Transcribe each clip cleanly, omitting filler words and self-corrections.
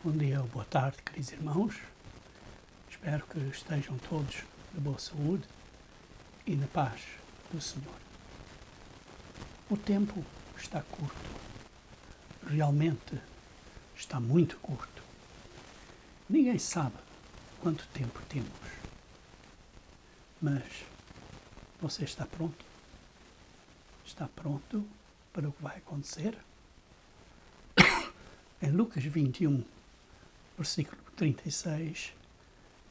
Bom dia ou boa tarde, queridos irmãos. Espero que estejam todos de boa saúde e na paz do Senhor. O tempo está curto. Realmente está muito curto. Ninguém sabe quanto tempo temos. Mas você está pronto? Está pronto para o que vai acontecer? Em Lucas 21, versículo 36,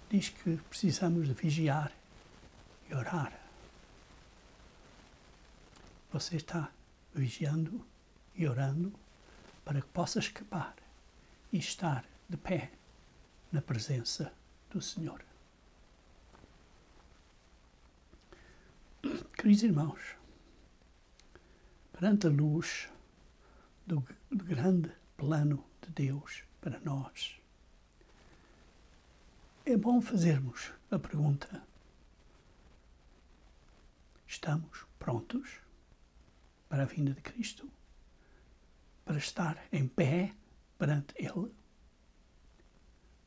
diz que precisamos de vigiar e orar. Você está vigiando e orando para que possa escapar e estar de pé na presença do Senhor. Queridos irmãos, perante a luz do grande plano de Deus para nós, é bom fazermos a pergunta: estamos prontos para a vinda de Cristo? Para estar em pé perante Ele?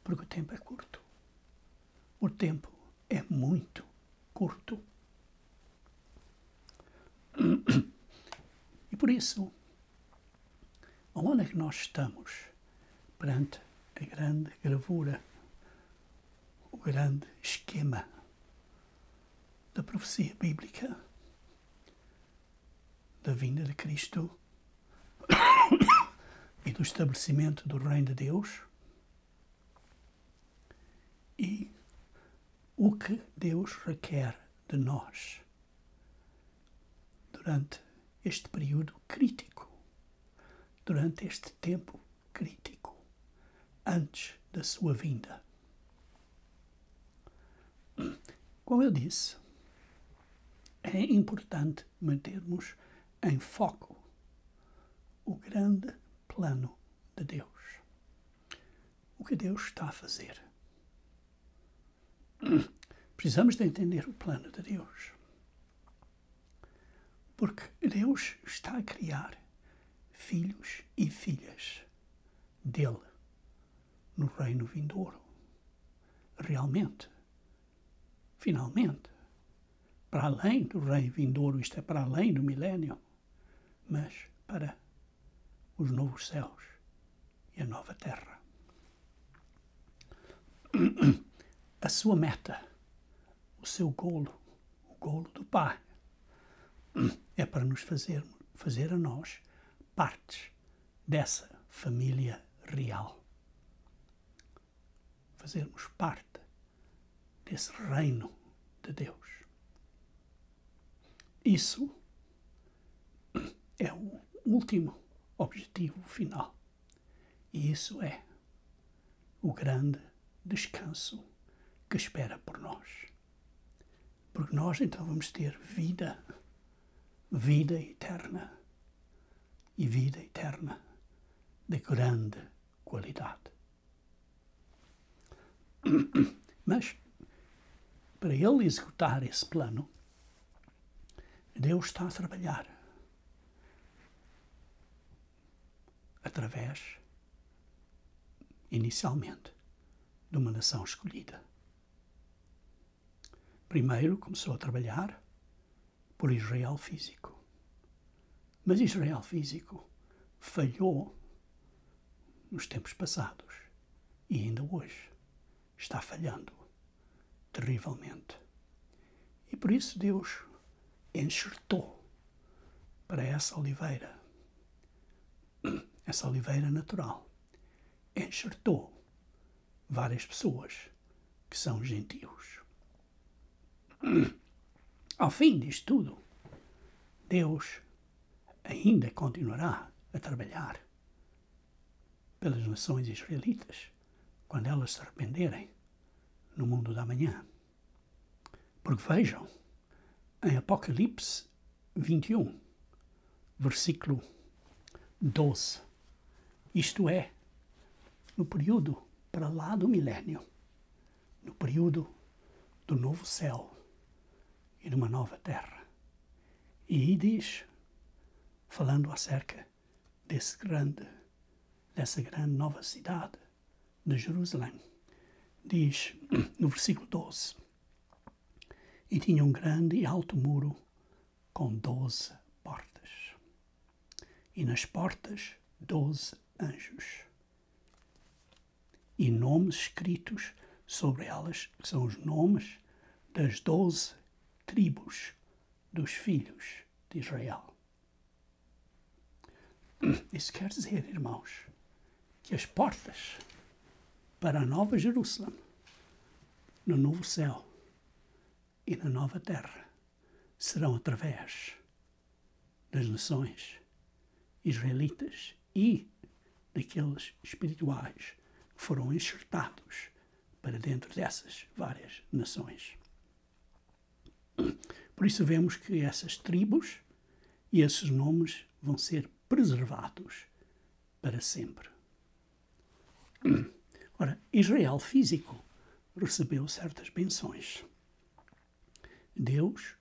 Porque o tempo é curto. O tempo é muito curto. E por isso, onde é que nós estamos perante a grande gravura, o grande esquema da profecia bíblica da vinda de Cristo e do estabelecimento do reino de Deus? E o que Deus requer de nós durante este período crítico, durante este tempo crítico, antes da sua vinda. Como eu disse, é importante mantermos em foco o grande plano de Deus. O que Deus está a fazer. Precisamos de entender o plano de Deus. Porque Deus está a criar filhos e filhas dele no reino vindouro. Realmente, finalmente, para além do reino vindouro, isto é, para além do milénio, mas para os novos céus e a nova terra. A sua meta, o seu golo, o golo do Pai, é para nos fazer a nós partes dessa família real. Fazermos parte desse reino de Deus. Isso é o último objetivo final. E isso é o grande descanso que espera por nós. Porque nós então vamos ter vida eterna. E vida eterna de grande qualidade. Mas, para ele executar esse plano, Deus está a trabalhar através, inicialmente, de uma nação escolhida. Primeiro começou a trabalhar por Israel físico. Mas Israel físico falhou nos tempos passados e ainda hoje está falhando terrivelmente. E por isso Deus enxertou para essa oliveira natural, enxertou várias pessoas que são gentios. Ao fim disto tudo, Deus ainda continuará a trabalhar pelas nações israelitas quando elas se arrependerem no mundo da manhã. Porque vejam, em Apocalipse 21, versículo 12, isto é, no período para lá do milénio, no período do novo céu e de uma nova terra. E aí diz, falando acerca dessa grande nova cidade, de Jerusalém. Diz no versículo 12: e tinha um grande e alto muro com 12 portas, e nas portas 12 anjos, e nomes escritos sobre elas, que são os nomes das 12 tribos dos filhos de Israel. Isso quer dizer, irmãos, que as portas para a Nova Jerusalém, no novo céu e na nova terra, serão através das nações israelitas e daqueles espirituais que foram enxertados para dentro dessas várias nações. Por isso vemos que essas tribos e esses nomes vão ser preservados para sempre. Ora, Israel físico recebeu certas bênçãos. Deus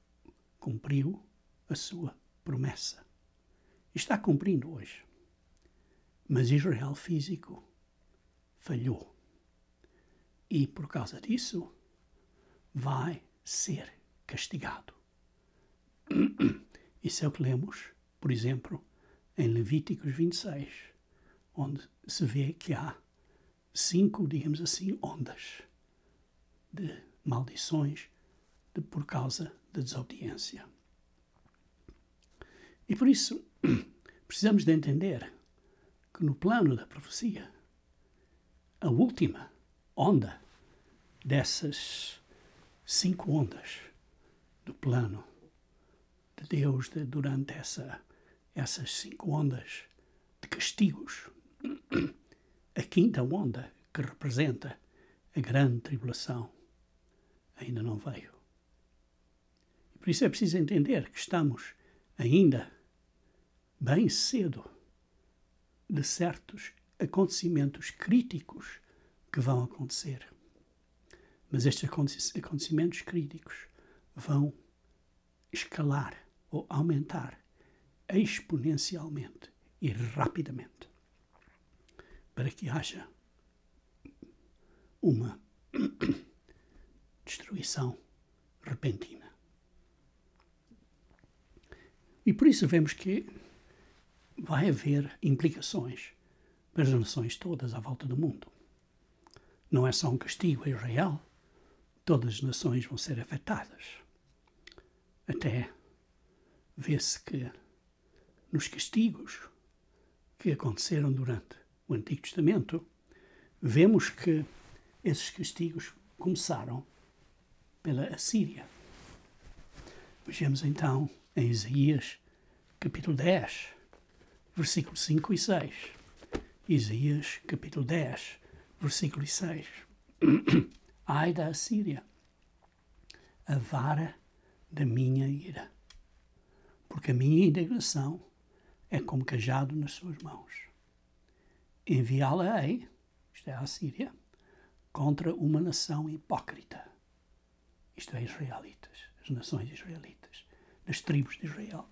cumpriu a sua promessa. Está cumprindo hoje. Mas Israel físico falhou. E por causa disso vai ser castigado. Isso é o que lemos, por exemplo, em Levíticos 26, onde se vê que há 5, digamos assim, ondas de maldições por causa da desobediência. E por isso precisamos de entender que no plano da profecia, a última onda dessas 5 ondas do plano de Deus durante essas 5 ondas de castigos, a quinta onda, que representa a grande tribulação, ainda não veio. E por isso é preciso entender que estamos ainda bem cedo de certos acontecimentos críticos que vão acontecer. Mas estes acontecimentos críticos vão escalar ou aumentar exponencialmente e rapidamente para que haja uma destruição repentina. E por isso vemos que vai haver implicações para as nações todas à volta do mundo. Não é só um castigo a Israel, todas as nações vão ser afetadas. Até vê-se que nos castigos que aconteceram durante o Antigo Testamento, vemos que esses castigos começaram pela Assíria. Vejamos então em Isaías capítulo 10, versículos 5 e 6. Isaías capítulo 10, versículo 6. Ai da Assíria, a vara da minha ira, porque a minha indignação é como cajado nas suas mãos. Enviá-la-ei, isto é a Assíria, contra uma nação hipócrita, isto é, israelitas, as nações israelitas, das tribos de Israel,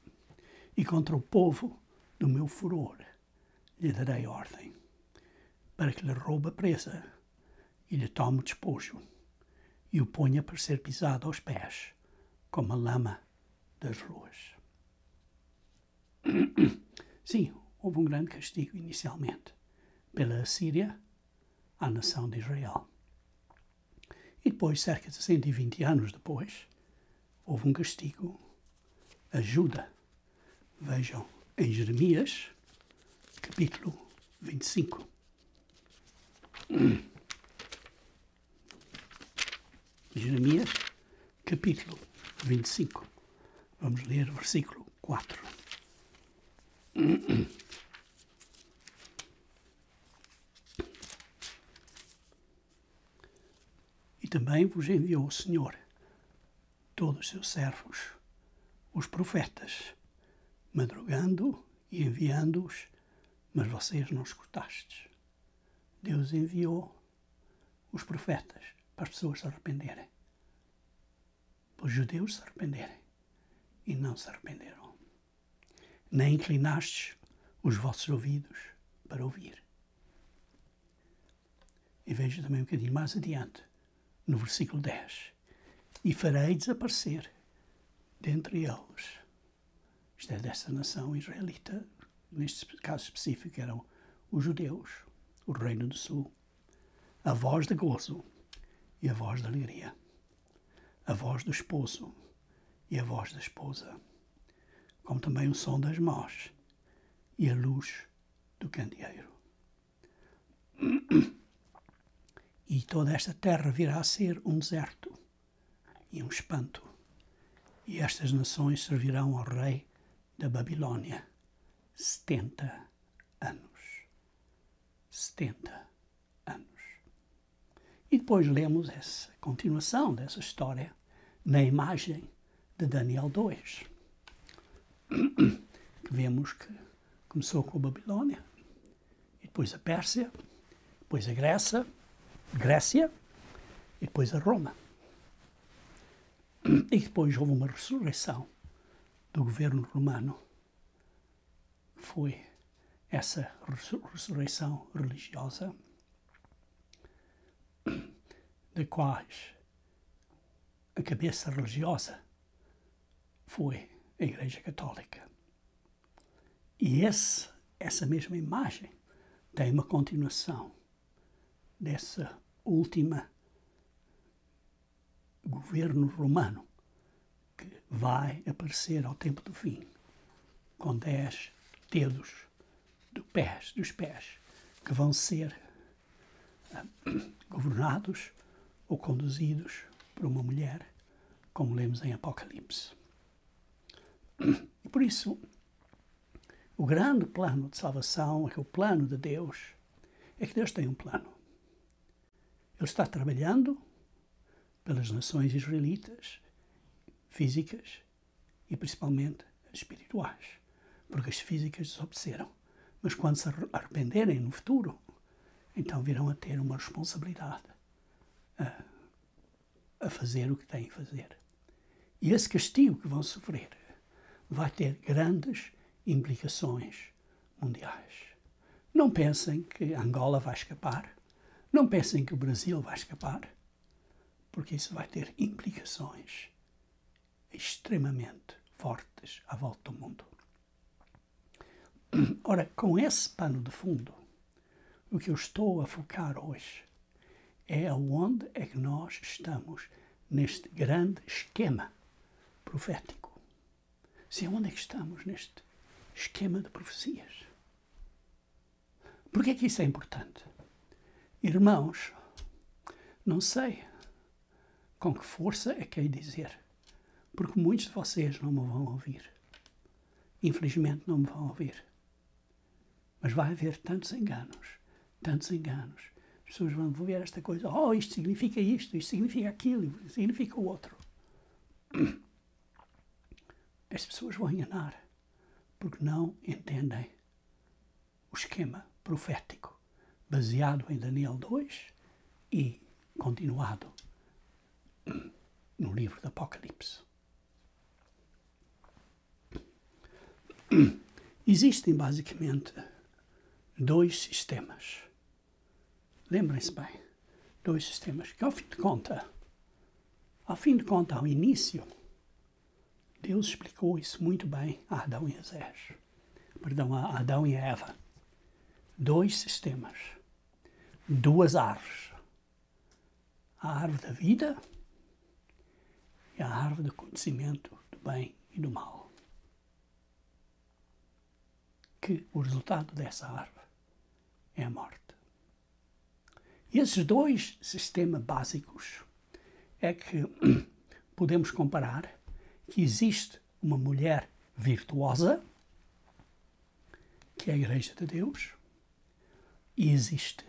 e contra o povo do meu furor lhe darei ordem, para que lhe roube a presa e lhe tome o despojo, e o ponha para ser pisado aos pés, como a lama das ruas. Sim, houve um grande castigo inicialmente pela Assíria à nação de Israel. E depois, cerca de 120 anos depois, houve um castigo a Judá. Vejam em Jeremias, capítulo 25. Jeremias, capítulo 25. Vamos ler o versículo 4. E também vos enviou o Senhor, todos os seus servos, os profetas, madrugando e enviando-os, mas vocês não escutastes. Deus enviou os profetas para as pessoas se arrependerem, para os judeus se arrependerem, e não se arrependeram. Nem inclinastes os vossos ouvidos para ouvir. E veja também um bocadinho mais adiante, no versículo 10. E farei desaparecer dentre eles, isto é, desta nação israelita, neste caso específico eram os judeus, o reino do sul, a voz de gozo e a voz de alegria, a voz do esposo e a voz da esposa, como também o som das mãos e a luz do candeeiro. E toda esta terra virá a ser um deserto e um espanto, e estas nações servirão ao rei da Babilônia 70 anos. 70 anos. E depois lemos essa continuação dessa história na imagem de Daniel 2. Que vemos que começou com a Babilônia, e depois a Pérsia, depois a Grécia e depois a Roma. E depois houve uma ressurreição do governo romano. Foi essa ressurreição religiosa, da quais a cabeça religiosa foi a Igreja Católica. E essa mesma imagem tem uma continuação dessa última governo romano que vai aparecer ao tempo do fim, com 10 dedos dos pés, que vão ser governados ou conduzidos por uma mulher, como lemos em Apocalipse. E por isso, o grande plano de salvação, o plano de Deus, é que Deus tem um plano. Ele está trabalhando pelas nações israelitas, físicas e principalmente espirituais, porque as físicas desobedeceram. Mas quando se arrependerem no futuro, então virão a ter uma responsabilidade a fazer o que têm a fazer. E esse castigo que vão sofrer vai ter grandes implicações mundiais. Não pensem que Angola vai escapar, não pensem que o Brasil vai escapar, porque isso vai ter implicações extremamente fortes à volta do mundo. Ora, com esse pano de fundo, o que eu estou a focar hoje é aonde é que nós estamos neste grande esquema profético. Se aonde é que estamos neste esquema de profecias. Por que é que isso é importante? Irmãos, não sei com que força é que hei de dizer, porque muitos de vocês não me vão ouvir. Infelizmente não me vão ouvir. Mas vai haver tantos enganos. As pessoas vão ver esta coisa, isto significa aquilo, isto significa o outro. As pessoas vão enganar, porque não entendem o esquema profético baseado em Daniel 2 e continuado no livro do Apocalipse. Existem basicamente 2 sistemas. Lembrem-se bem, 2 sistemas que ao fim de conta, ao início, Deus explicou isso muito bem a Adão e a Adão e a Eva. 2 sistemas, 2 árvores. A árvore da vida e a árvore do conhecimento do bem e do mal. Que o resultado dessa árvore é a morte. E esses 2 sistemas básicos é que podemos comparar que existe uma mulher virtuosa, que é a Igreja de Deus, e existe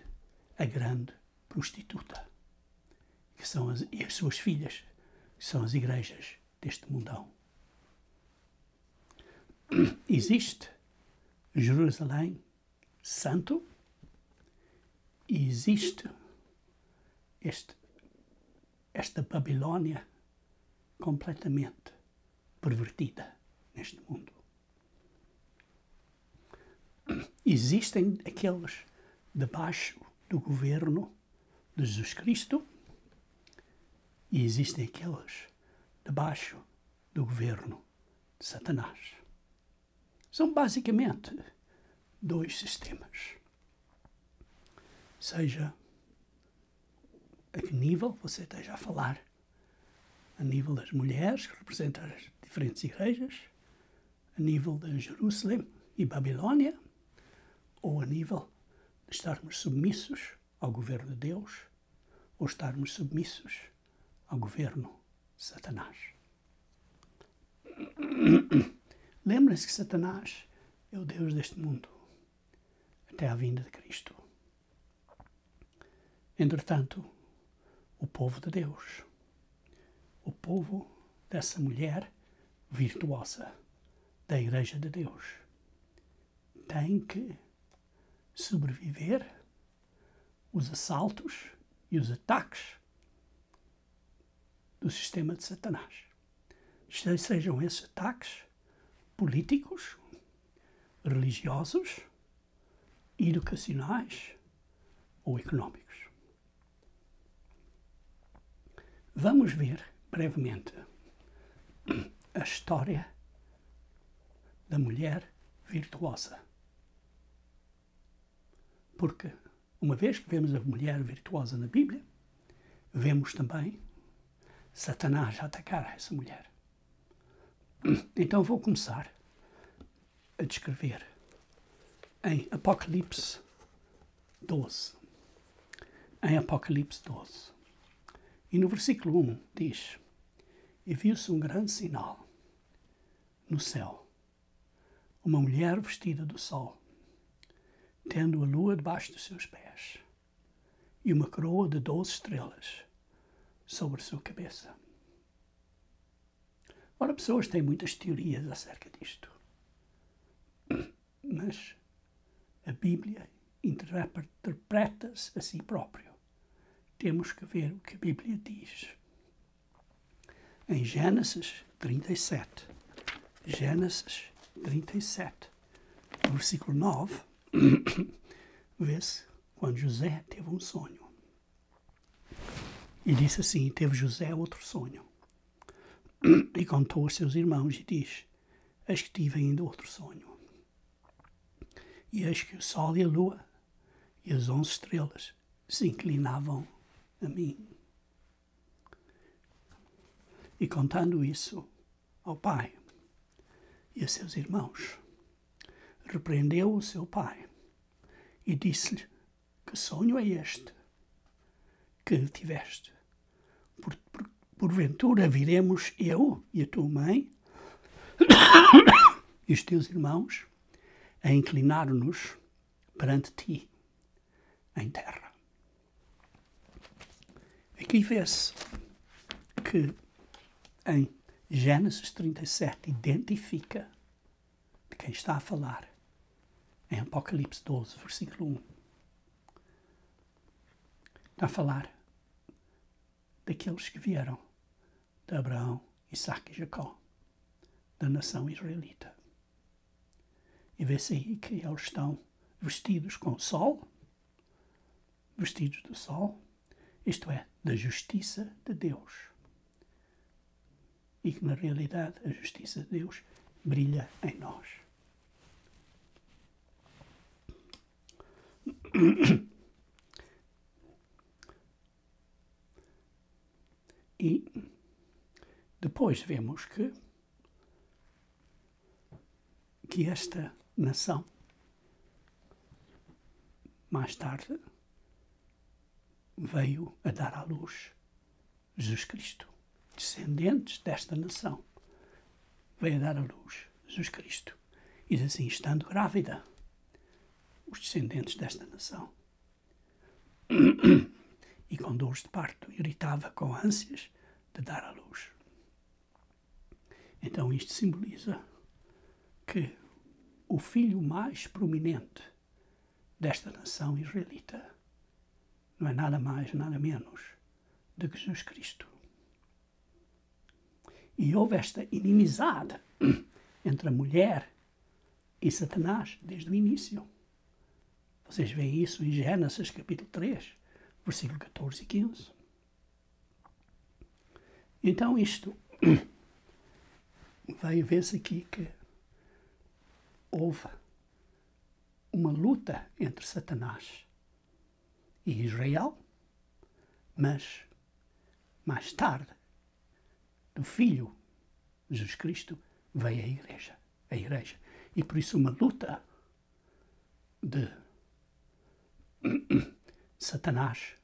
a grande prostituta, que são e as suas filhas, que são as igrejas deste mundão. Existe Jerusalém Santo e existe esta Babilônia completamente pervertida neste mundo. Existem aqueles debaixo do governo de Jesus Cristo e existem aqueles debaixo do governo de Satanás. São basicamente dois sistemas. Seja a que nível você esteja a falar, a nível das mulheres, que representam as diferentes igrejas, a nível de Jerusalém e Babilônia, ou a nível de estarmos submissos ao governo de Deus, ou estarmos submissos ao governo de Satanás. Lembrem-se que Satanás é o Deus deste mundo, até à vinda de Cristo. Entretanto, o povo de Deus, o povo dessa mulher virtuosa da Igreja de Deus, tem que sobreviver os assaltos e os ataques do sistema de Satanás. Sejam esses ataques políticos, religiosos, educacionais ou económicos. Vamos ver brevemente a história da mulher virtuosa. Porque, uma vez que vemos a mulher virtuosa na Bíblia, vemos também Satanás a atacar essa mulher. Então vou começar a descrever em Apocalipse 12. Em Apocalipse 12. E no versículo 1 diz: E viu-se um grande sinal no céu, uma mulher vestida do sol, tendo a lua debaixo dos seus pés, e uma coroa de 12 estrelas sobre a sua cabeça. Ora, pessoas têm muitas teorias acerca disto, mas a Bíblia interpreta-se a si próprio. Temos que ver o que a Bíblia diz. Em Gênesis 37, no versículo 9, vê-se quando José teve um sonho. E disse assim, teve José outro sonho. E contou aos seus irmãos e diz: Eis que tive ainda outro sonho. E eis que o sol e a lua e as 11 estrelas se inclinavam a mim. E contando isso ao pai e a seus irmãos, repreendeu o seu pai e disse-lhe: Que sonho é este que tiveste? Porventura viremos eu e a tua mãe e os teus irmãos a inclinar-nos perante ti em terra. Aqui vê-se que em Gênesis 37 identifica de quem está a falar em Apocalipse 12, versículo 1. Está a falar daqueles que vieram de Abraão, Isaque e Jacó, da nação israelita. E vê-se aí que eles estão vestidos com o sol, vestidos do sol, isto é, da justiça de Deus. E que na realidade a justiça de Deus brilha em nós. E depois vemos que esta nação, mais tarde, veio a dar à luz Jesus Cristo. Descendentes desta nação, veio a dar à luz Jesus Cristo. E assim, estando grávida, os descendentes desta nação, e com dores de parto, gritava com ânsias de dar à luz. Então isto simboliza que o filho mais prominente desta nação israelita não é nada mais, nada menos do que Jesus Cristo. E houve esta inimizade entre a mulher e Satanás desde o início. Vocês veem isso em Gênesis capítulo 3, versículo 14 e 15. Então isto vai ver-se aqui que houve uma luta entre Satanás e Israel, mas mais tarde, do Filho Jesus Cristo, veio a Igreja. E por isso uma luta de Satanás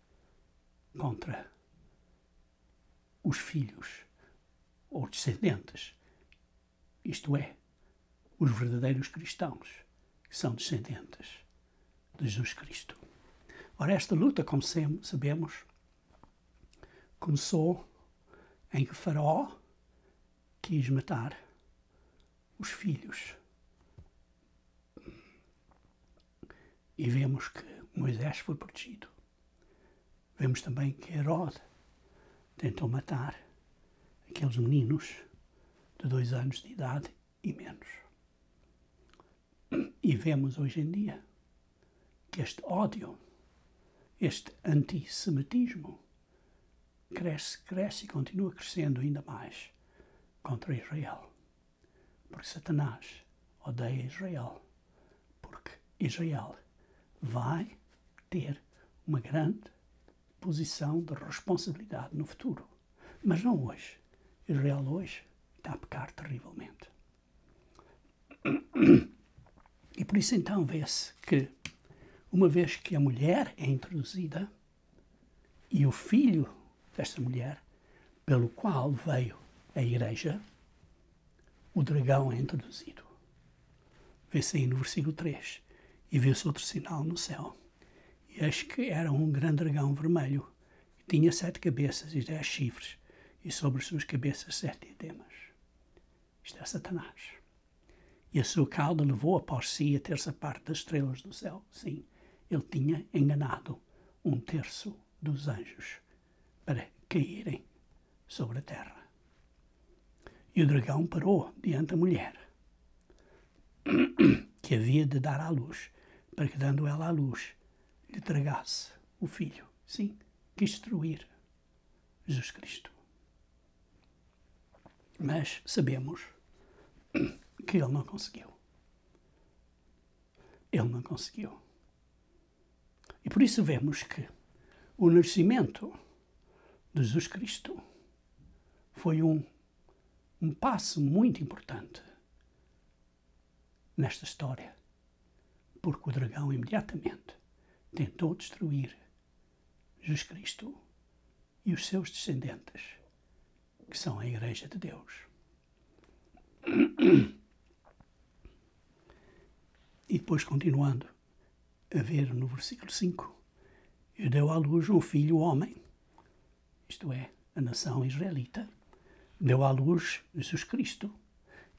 contra os filhos ou descendentes, isto é, os verdadeiros cristãos, que são descendentes de Jesus Cristo. Ora, esta luta, como sabemos, começou em que Faraó quis matar os filhos. E vemos que Moisés foi protegido. Vemos também que Herodes tentou matar aqueles meninos de 2 anos de idade e menos. E vemos hoje em dia que este ódio, este antissemitismo, cresce e continua crescendo ainda mais contra Israel. Porque Satanás odeia Israel. Porque Israel vai ter uma grande posição de responsabilidade no futuro. Mas não hoje. Israel hoje está a pecar terrivelmente. E por isso então vê-se que, uma vez que a mulher é introduzida e o filho desta mulher, pelo qual veio a Igreja, o dragão é introduzido. Vê-se aí no versículo 3. E viu-se outro sinal no céu. E eis que era um grande dragão vermelho, e tinha 7 cabeças e 10 chifres, e sobre as suas cabeças 7 diademas. Isto é Satanás. E a sua cauda levou após si a 1/3 parte das estrelas do céu. Sim, ele tinha enganado 1/3 dos anjos para caírem sobre a terra. E o dragão parou diante da mulher, que havia de dar à luz, para que, dando ela à luz, lhe tragasse o filho. Sim, quis destruir Jesus Cristo. Mas sabemos que ele não conseguiu. Ele não conseguiu. E por isso vemos que o nascimento de Jesus Cristo foi um passo muito importante nesta história, porque o dragão imediatamente tentou destruir Jesus Cristo e os seus descendentes, que são a Igreja de Deus. E depois, continuando a ver no versículo 5, e deu à luz um filho homem, isto é, a nação israelita, deu à luz Jesus Cristo,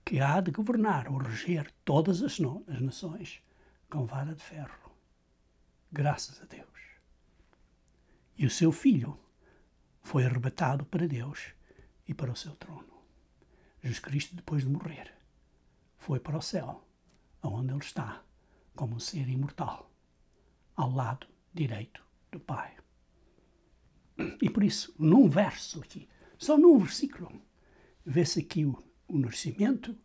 que há de governar ou reger todas as nações com vara de ferro. Graças a Deus. E o seu filho foi arrebatado para Deus e para o seu trono. Jesus Cristo, depois de morrer, foi para o céu, onde ele está, como um ser imortal, ao lado direito do Pai. E por isso, num verso aqui, só num versículo, vê-se aqui o nascimento,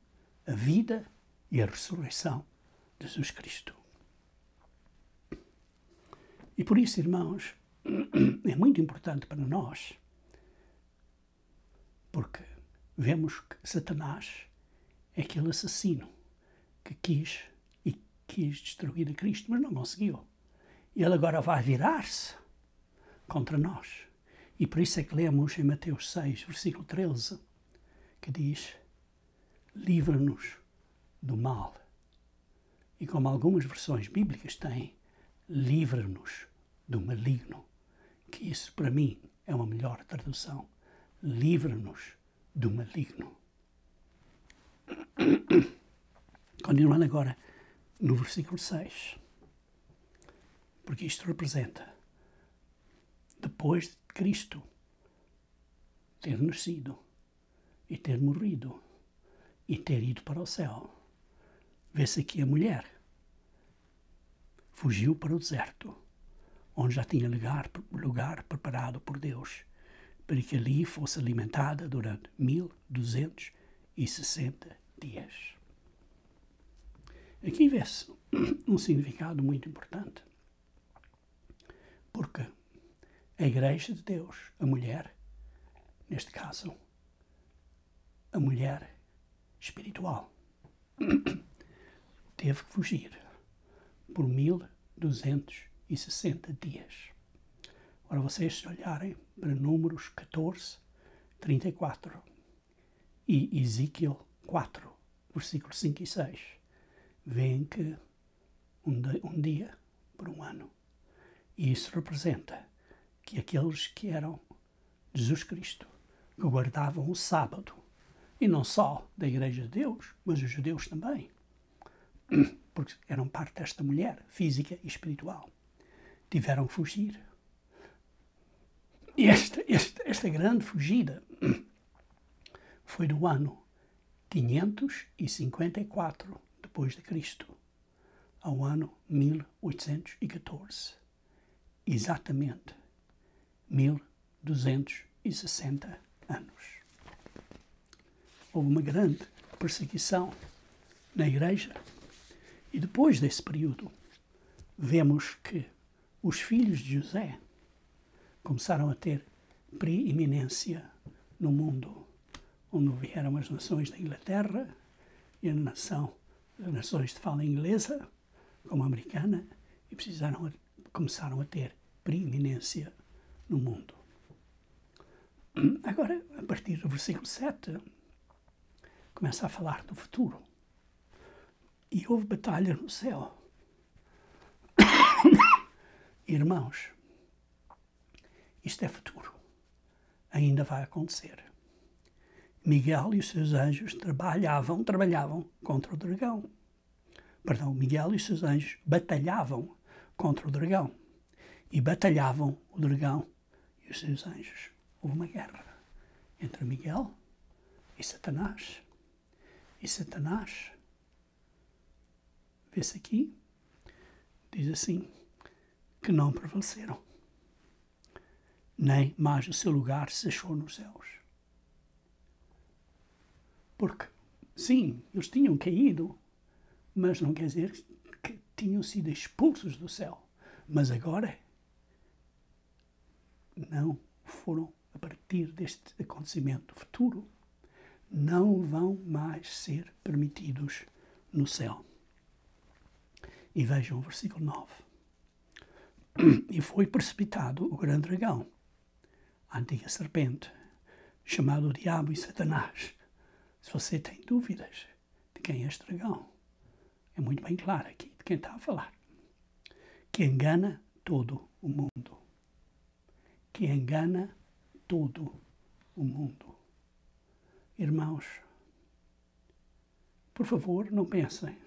a vida e a ressurreição de Jesus Cristo. E por isso, irmãos, é muito importante para nós, porque vemos que Satanás é aquele assassino que quis destruir a Cristo, mas não conseguiu. E ele agora vai virar-se contra nós. E por isso é que lemos em Mateus 6, versículo 13, que diz: livra-nos do mal. E como algumas versões bíblicas têm, livra-nos do maligno, que isso para mim é uma melhor tradução. Livra-nos do maligno. Continuando agora no versículo 6, porque isto representa, depois de Cristo ter nascido e ter morrido e ter ido para o céu, vê-se aqui a mulher fugiu para o deserto, onde já tinha lugar preparado por Deus, para que ali fosse alimentada durante 1260 dias. Aqui vê-se um significado muito importante, porque a Igreja de Deus, a mulher, neste caso, a mulher espiritual, teve que fugir por 1260 dias. Ora, vocês se olharem para Números 14, 34 e Ezequiel 4, versículos 5 e 6, veem que um dia por um ano. E isso representa que aqueles que eram Jesus Cristo, que guardavam o sábado, e não só da Igreja de Deus, mas os judeus também, porque eram parte desta mulher, física e espiritual, tiveram que fugir. E esta grande fugida foi do ano 554 depois de Cristo ao ano 1814. Exatamente 1260 anos. Houve uma grande perseguição na Igreja. E depois desse período, vemos que os filhos de José começaram a ter preeminência no mundo, onde vieram as nações da Inglaterra e as nações de fala inglesa, como a americana, e começaram a ter preeminência no mundo. Agora, a partir do versículo 7, começa a falar do futuro. E houve batalha no céu. Irmãos, isto é futuro. Ainda vai acontecer. Miguel e os seus anjos trabalhavam contra o dragão. Miguel e os seus anjos batalhavam contra o dragão. E batalhavam o dragão e os seus anjos. Houve uma guerra entre Miguel e Satanás. E Satanás, vê-se aqui, diz assim, que não prevaleceram. Nem mais o seu lugar se achou nos céus. Porque, sim, eles tinham caído, mas não quer dizer que tinham sido expulsos do céu. Mas agora não foram, a partir deste acontecimento futuro, não vão mais ser permitidos no céu. E vejam o versículo 9. E foi precipitado o grande dragão, a antiga serpente, chamado o Diabo e Satanás. Se você tem dúvidas de quem é este dragão, é muito bem claro aqui de quem está a falar. Que engana todo o mundo. Que engana todo o mundo. Irmãos, por favor, não pensem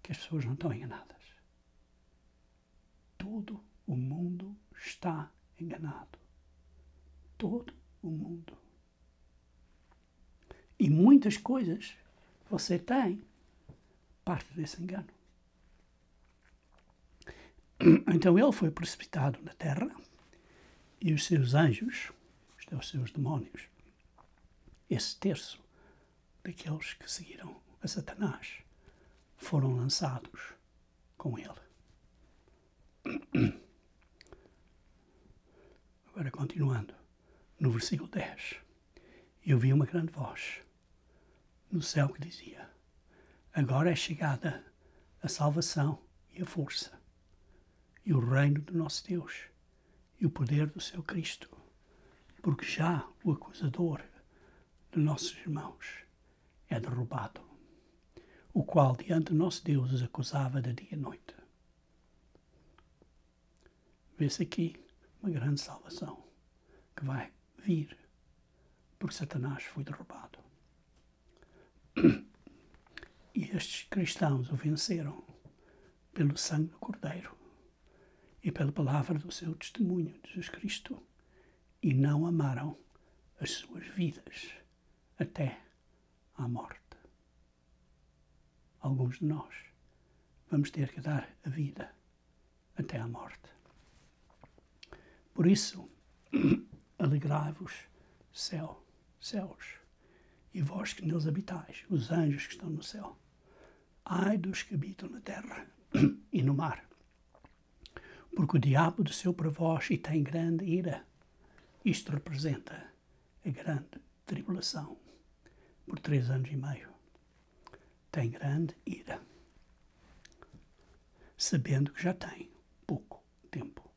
que as pessoas não estão enganadas. Todo o mundo está enganado. Todo o mundo. E muitas coisas você tem parte desse engano. Então ele foi precipitado na terra e os seus anjos, os seus demónios, esse terço daqueles que seguiram a Satanás, foram lançados com ele. Agora, continuando, no versículo 10, eu vi uma grande voz no céu que dizia: agora é chegada a salvação e a força, e o reino do nosso Deus, e o poder do seu Cristo, porque já o acusador de nossos irmãos é derrubado, o qual diante do nosso Deus os acusava de dia e noite. Vê-se aqui uma grande salvação que vai vir, porque Satanás foi derrubado. E estes cristãos o venceram pelo sangue do Cordeiro e pela palavra do seu testemunho de Jesus Cristo, e não amaram as suas vidas até à morte. Alguns de nós vamos ter que dar a vida até à morte. Por isso, alegrai-vos, céus, e vós que neles habitais, os anjos que estão no céu. Ai dos que habitam na terra e no mar, porque o diabo desceu para vós e tem grande ira. Isto representa a grande tribulação por 3 anos e meio. Tem grande ira, sabendo que já tem pouco tempo.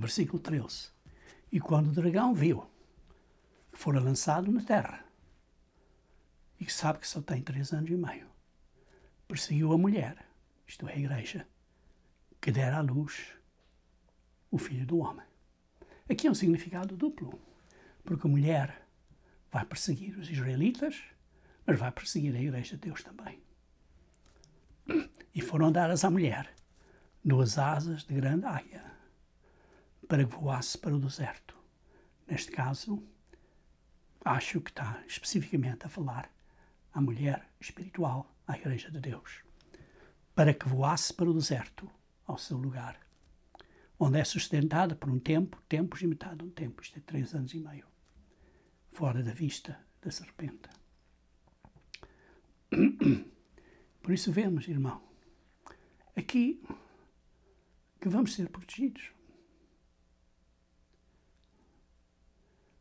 Versículo 13. E quando o dragão viu que fora lançado na terra, e que sabe que só tem 3 anos e meio, perseguiu a mulher, isto é, a igreja, que dera à luz o Filho do Homem. Aqui é um significado duplo, porque a mulher vai perseguir os israelitas, mas vai perseguir a igreja de Deus também. E foram dadas à mulher 2 asas de grande águia, para que voasse para o deserto. Neste caso, acho que está especificamente a falar à mulher espiritual, à igreja de Deus, para que voasse para o deserto, ao seu lugar, onde é sustentada por um tempo, tempos e metade de um tempo, isto é 3 anos e meio, fora da vista da serpente. Por isso vemos, irmão, aqui que vamos ser protegidos.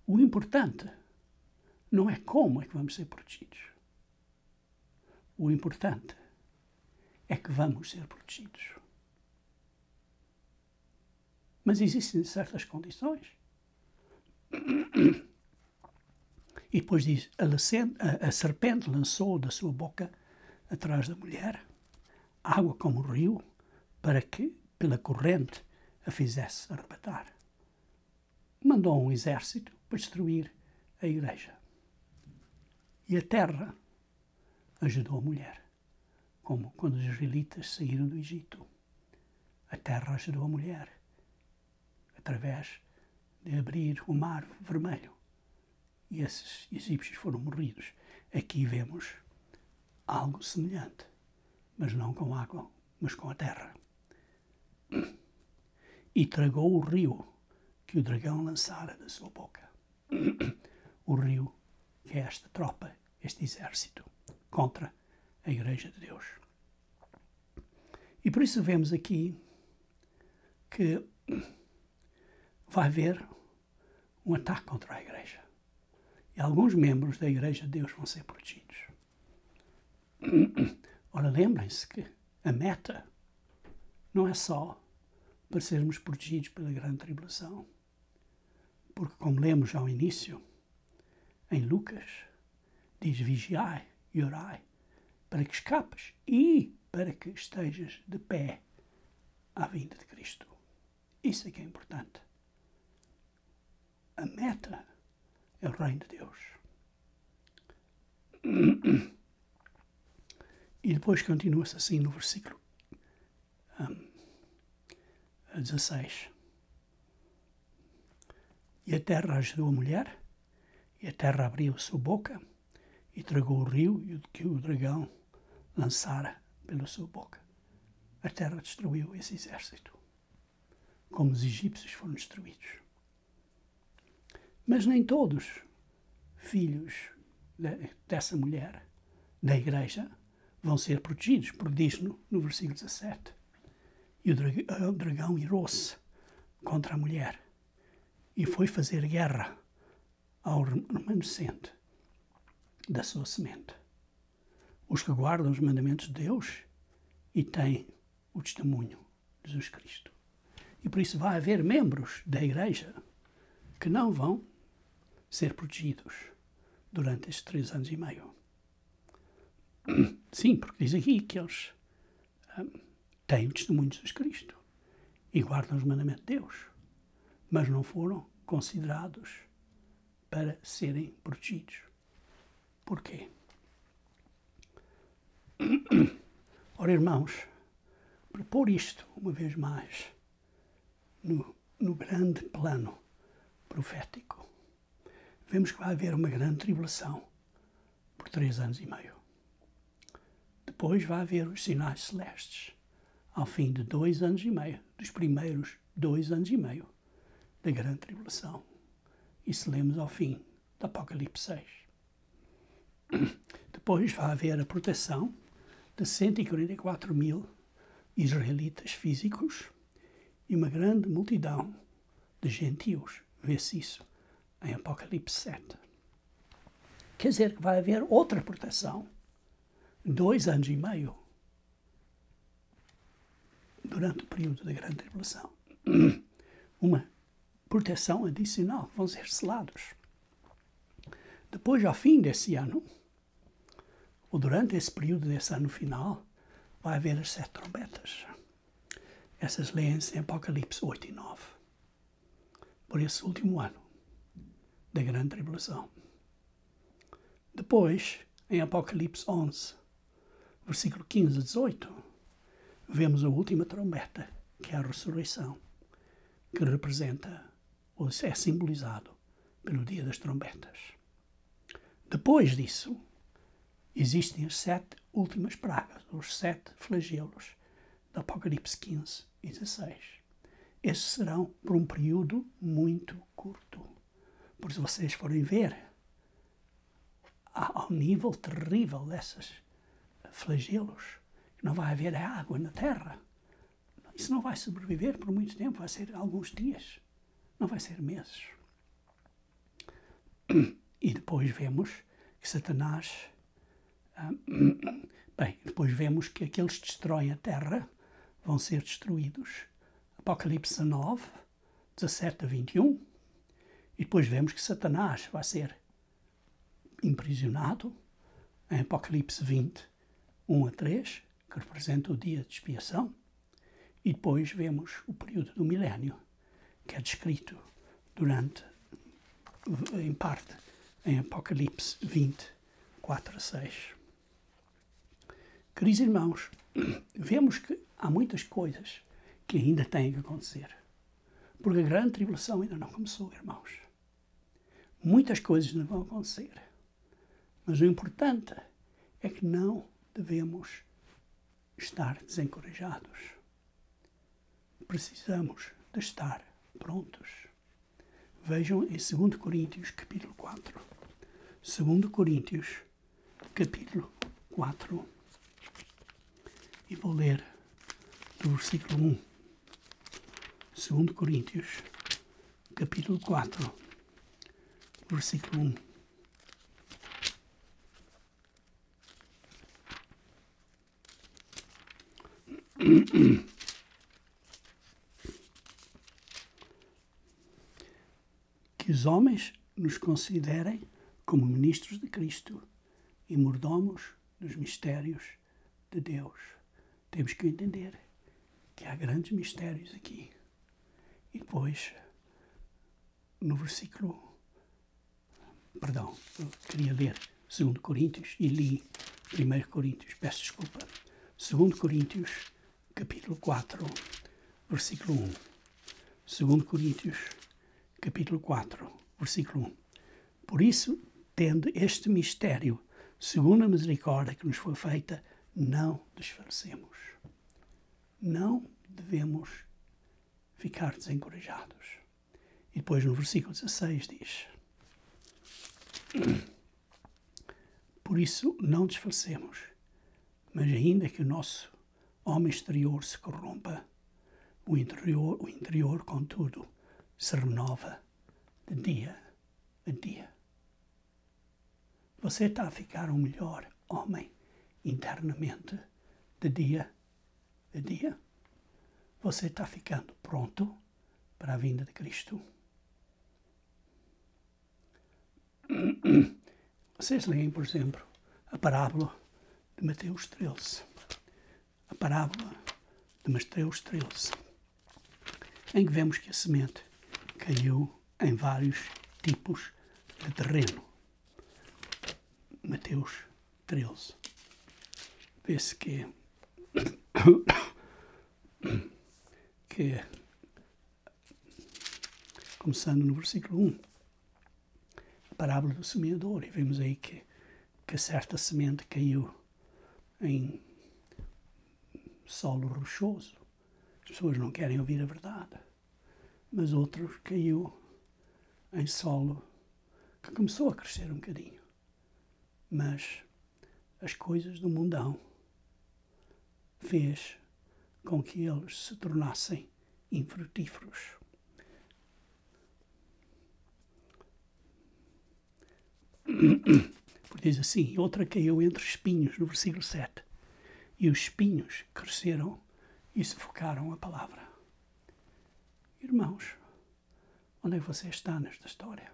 O importante não é como é que vamos ser protegidos. O importante é que vamos ser protegidos. Mas existem certas condições. E depois diz, a serpente lançou da sua boca atrás da mulher água como um rio, para que, pela corrente, a fizesse arrebatar. Mandou um exército para destruir a igreja. E a terra ajudou a mulher, como quando os israelitas saíram do Egito. A terra ajudou a mulher, através de abrir o mar vermelho. E esses egípcios foram morridos. Aqui vemos algo semelhante, mas não com água, mas com a terra. E tragou o rio que o dragão lançara da sua boca. O rio que é esta tropa, este exército, contra a igreja de Deus. E por isso vemos aqui que vai haver um ataque contra a igreja. E alguns membros da igreja de Deus vão ser protegidos. Ora, lembrem-se que a meta não é só para sermos protegidos pela grande tribulação. Porque, como lemos ao início, em Lucas, diz: vigiai e orai, para que escapes e para que estejas de pé à vinda de Cristo. Isso é que é importante. A meta é o reino de Deus. E depois continua-se assim no versículo 16. E a terra ajudou a mulher, e a terra abriu a sua boca, e tragou o rio que o dragão lançara pela sua boca. A terra destruiu esse exército, como os egípcios foram destruídos. Mas nem todos filhos dessa mulher, da igreja, vão ser protegidos, porque diz no versículo 17, e o dragão irou-se contra a mulher e foi fazer guerra ao remanescente da sua semente, os que guardam os mandamentos de Deus e têm o testemunho de Jesus Cristo. E por isso vai haver membros da igreja que não vão ser protegidos durante estes 3 anos e meio. Sim, porque diz aqui que eles têm o testemunho de Jesus Cristo e guardam os mandamentos de Deus, mas não foram considerados para serem protegidos. Porquê? Ora, irmãos, para pôr isto, uma vez mais, no grande plano profético, vemos que vai haver uma grande tribulação por 3 anos e meio. Depois vai haver os sinais celestes, ao fim de 2 anos e meio, dos primeiros 2 anos e meio da grande tribulação. Isso lemos ao fim do Apocalipse 6. Depois vai haver a proteção de 144 mil israelitas físicos e uma grande multidão de gentios. Vê-se isso em Apocalipse 7. Quer dizer que vai haver outra proteção, 2 anos e meio, durante o período da grande tribulação. Uma proteção adicional, vão ser selados. Depois, ao fim desse ano, ou durante esse período desse ano final, vai haver as 7 trombetas. Essas leem-se em Apocalipse 8 e 9. Por esse último ano da grande tribulação. Depois, em Apocalipse 11, versículo 15 a 18, vemos a última trombeta, que é a ressurreição, que representa, ou é simbolizado pelo dia das trombetas. Depois disso, existem as 7 últimas pragas, os 7 flagelos, do Apocalipse 15 e 16. Esses serão por um período muito curto. Por se vocês forem ver, ao nível terrível desses flagelos, não vai haver água na terra. Isso não vai sobreviver por muito tempo, vai ser alguns dias, não vai ser meses. E depois vemos que Satanás... depois vemos que aqueles que destroem a terra vão ser destruídos. Apocalipse 9, 17 a 21. E depois vemos que Satanás vai ser imprisionado em Apocalipse 20, 1 a 3, que representa o dia de expiação. E depois vemos o período do milénio, que é descrito em parte, em Apocalipse 20, 4 a 6. Queridos irmãos, vemos que há muitas coisas que ainda têm que acontecer. Porque a grande tribulação ainda não começou, irmãos. Muitas coisas não vão acontecer. Mas o importante é que não devemos estar desencorajados. Precisamos de estar prontos. Vejam em 2 Coríntios, capítulo 4. 2 Coríntios, capítulo 4. E vou ler do versículo 1. 2 Coríntios, capítulo 4, versículo 1. Que os homens nos considerem como ministros de Cristo e mordomos dos mistérios de Deus. Temos que entender que há grandes mistérios aqui. E depois, no versículo... Perdão, eu queria ler 2 Coríntios e li 1 Coríntios, peço desculpa. 2 Coríntios, capítulo 4, versículo 1. 2 Coríntios, capítulo 4, versículo 1. Por isso, tendo este mistério, segundo a misericórdia que nos foi feita, não desfalecemos. Não devemos ficar desencorajados. E depois no versículo 16 diz: por isso não desfalecemos, mas ainda que o nosso homem exterior se corrompa, o interior, contudo, se renova de dia a dia. Você está a ficar um melhor homem internamente de dia a dia? Você está ficando pronto para a vinda de Cristo? Vocês leem, por exemplo, a parábola de Mateus 13. A parábola de Mateus 13, em que vemos que a semente caiu em vários tipos de terreno. Mateus 13. Vê-se que começando no versículo 1, a parábola do semeador, e vemos aí que certa semente caiu em solo rochoso. As pessoas não querem ouvir a verdade. Mas outro caiu em solo que começou a crescer um bocadinho. Mas as coisas do mundão fez com que eles se tornassem infrutíferos. Porque diz assim, outra caiu entre espinhos, no versículo 7. E os espinhos cresceram e sufocaram a palavra. Irmãos, onde é que você está nesta história?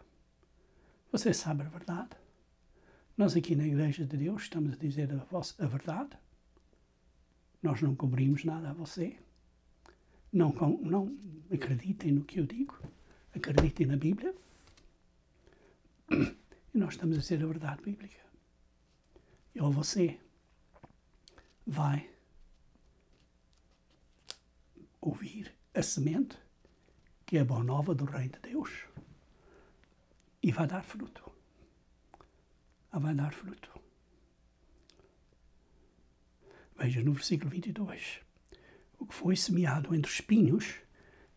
Você sabe a verdade? Nós aqui na Igreja de Deus estamos a dizer a verdade. Nós não cobrimos nada a você. Não acreditem no que eu digo. Acreditem na Bíblia. E nós estamos a dizer a verdade bíblica. E ou você vai ouvir a semente, que é a boa nova do Reino de Deus, e vai dar fruto. Vai dar fruto. Veja no versículo 22. O que foi semeado entre espinhos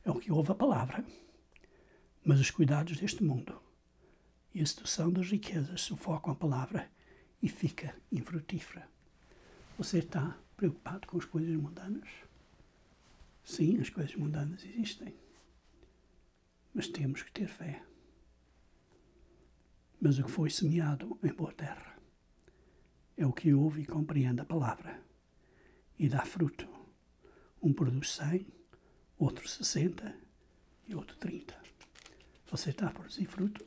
é o que ouve a palavra, mas os cuidados deste mundo e a sedução das riquezas sufocam a palavra e fica infrutífera. Você está preocupado com as coisas mundanas? Sim, as coisas mundanas existem. Mas temos que ter fé. Mas o que foi semeado em boa terra é o que ouve e compreende a palavra e dá fruto. Um produz 100, outro 60 e outro 30. Você está a produzir fruto?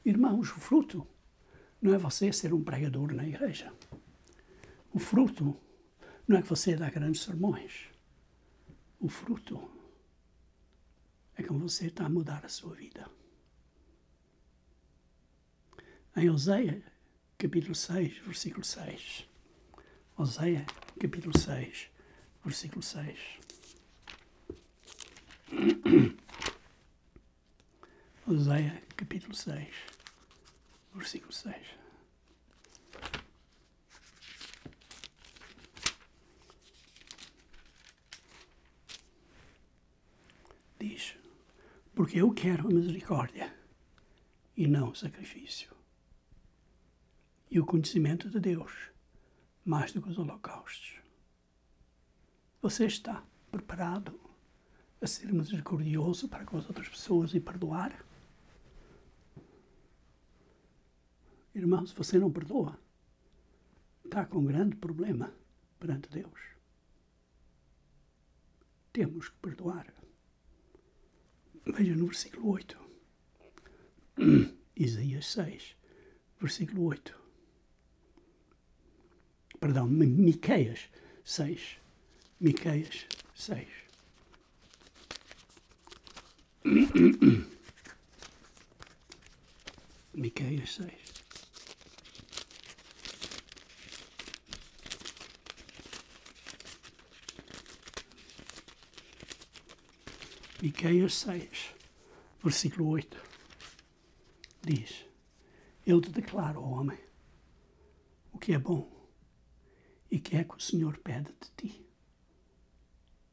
Irmãos, o fruto não é você ser um pregador na igreja. O fruto não é que você dá grandes sermões. O fruto é como você está a mudar a sua vida. Em Oséias, capítulo 6, versículo 6. Oséias, capítulo 6, versículo 6. Oséias, capítulo 6, versículo 6. Diz, porque eu quero a misericórdia e não o sacrifício. E o conhecimento de Deus, mais do que os holocaustos. Você está preparado a ser misericordioso para com as outras pessoas e perdoar? Irmão, se você não perdoa, está com um grande problema perante Deus. Temos que perdoar. Veja no versículo 8. Isaías 6, versículo 8. Perdão, Miqueias 6. Miqueias 6. Miqueias 6. Miqueias 6, versículo 8. Diz, eu te declaro, ó homem, o que é bom e o que é que o Senhor pede de ti.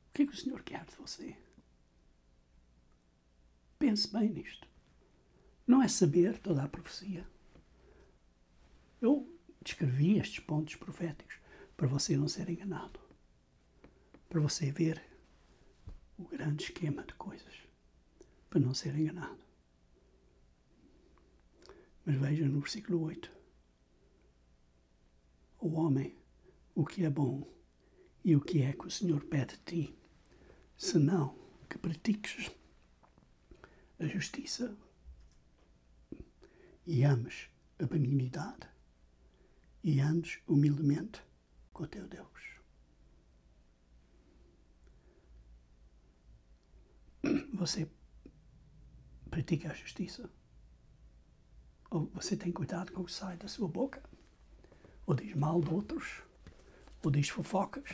O que é que o Senhor quer de você? Pense bem nisto. Não é saber toda a profecia. Eu descrevi estes pontos proféticos para você não ser enganado. Para você ver o grande esquema de coisas. Para não ser enganado. Mas veja no versículo 8. O homem, o que é bom e o que é que o Senhor pede de ti, senão que pratiques a justiça e ames a benignidade e andes humildemente com o teu Deus. Você pratica a justiça? Ou você tem cuidado com o que sai da sua boca? Ou diz mal de outros? Ou diz fofocas?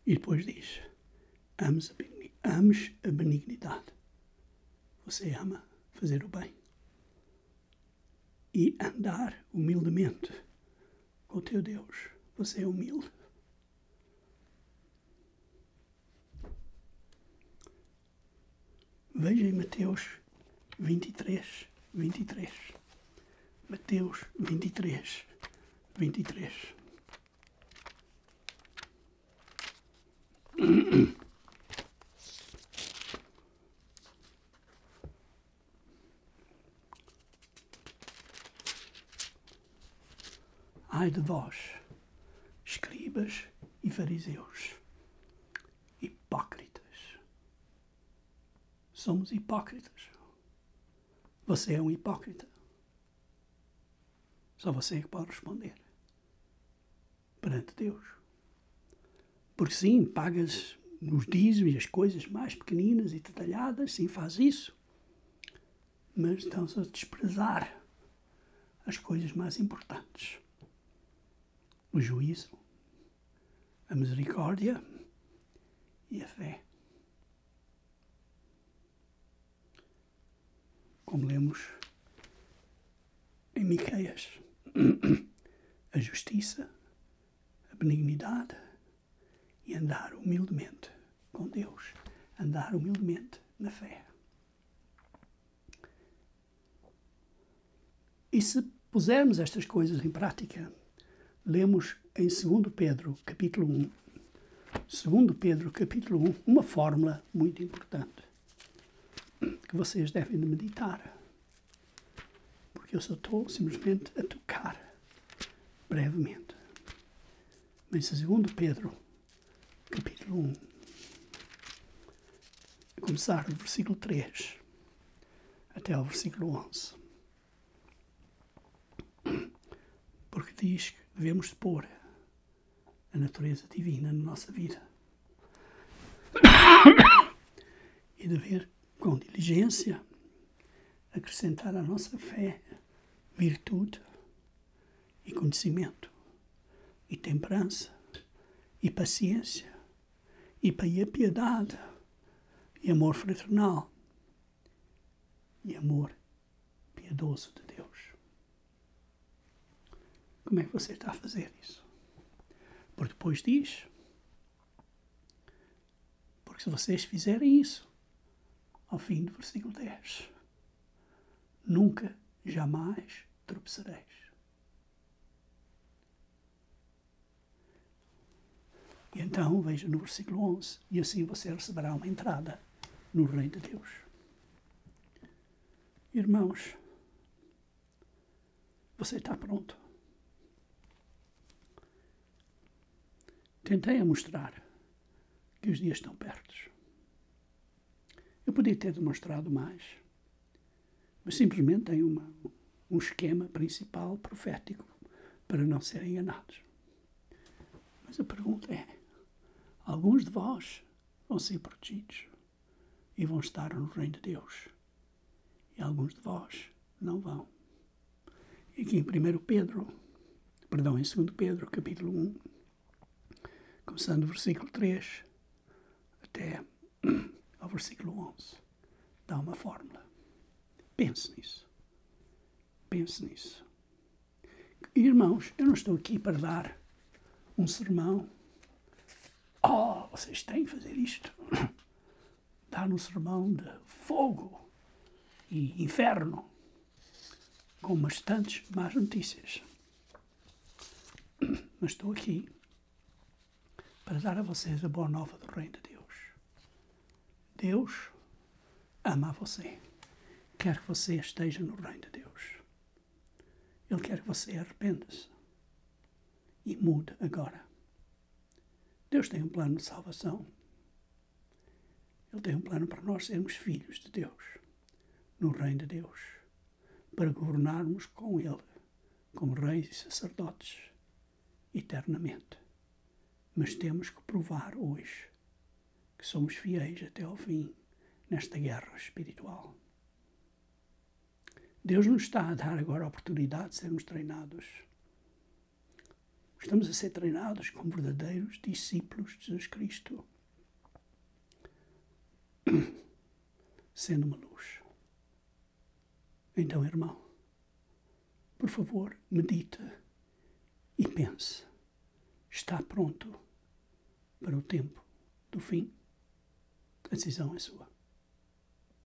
E depois diz, ames a benignidade. Você ama fazer o bem. e andar humildemente com o teu Deus. Você é humilde. Veja em Mateus 23, 23. Mateus 23, 23. Ai de vós, escribas e fariseus, hipócritas. Somos hipócritas. Você é um hipócrita. Só você é que pode responder perante Deus. Porque sim, pagas nos dízimos as coisas mais pequeninas e detalhadas, sim, faz isso. Mas estão-se a desprezar as coisas mais importantes. O juízo, a misericórdia e a fé. Como lemos em Miqueias, a justiça, a benignidade e andar humildemente com Deus, andar humildemente na fé. E se pusermos estas coisas em prática, lemos em 2 Pedro, capítulo 1, 2 Pedro, capítulo 1, uma fórmula muito importante que vocês devem de meditar, porque eu só estou simplesmente a tocar brevemente. Mas 2 Pedro, capítulo 1, a começar do versículo 3 até ao versículo 11, porque diz que devemos pôr a natureza divina na nossa vida e dever, com diligência, acrescentar à nossa fé virtude e conhecimento e temperança e paciência e piedade e amor fraternal e amor piedoso de Deus. Como é que você está a fazer isso? Porque depois diz, porque se vocês fizerem isso, ao fim do versículo 10, nunca, jamais tropeçareis. E então, veja no versículo 11, e assim você receberá uma entrada no reino de Deus. Irmãos, você está pronto? Tentei a mostrar que os dias estão perto. Eu podia ter demonstrado mais, mas simplesmente tem um esquema principal profético para não serem enganados. Mas a pergunta é, alguns de vós vão ser protegidos e vão estar no reino de Deus, e alguns de vós não vão. E aqui em 2 Pedro, capítulo 1, começando do versículo 3 até ao versículo 11, dá uma fórmula. Pense nisso. Pense nisso. Irmãos, eu não estou aqui para dar um sermão. Oh, vocês têm que fazer isto. Dar um sermão de fogo e inferno, com bastantes más notícias. Mas estou aqui para dar a vocês a boa nova do reino de Deus. Deus ama a você. Quer que você esteja no reino de Deus. Ele quer que você arrependa-se e mude agora. Deus tem um plano de salvação. Ele tem um plano para nós sermos filhos de Deus, no reino de Deus, para governarmos com Ele, como reis e sacerdotes, eternamente. Mas temos que provar hoje que somos fiéis até ao fim nesta guerra espiritual. Deus nos está a dar agora a oportunidade de sermos treinados. Estamos a ser treinados como verdadeiros discípulos de Jesus Cristo, sendo uma luz. Então, irmão, por favor, medite e pense. Está pronto para o tempo do fim? A decisão é sua.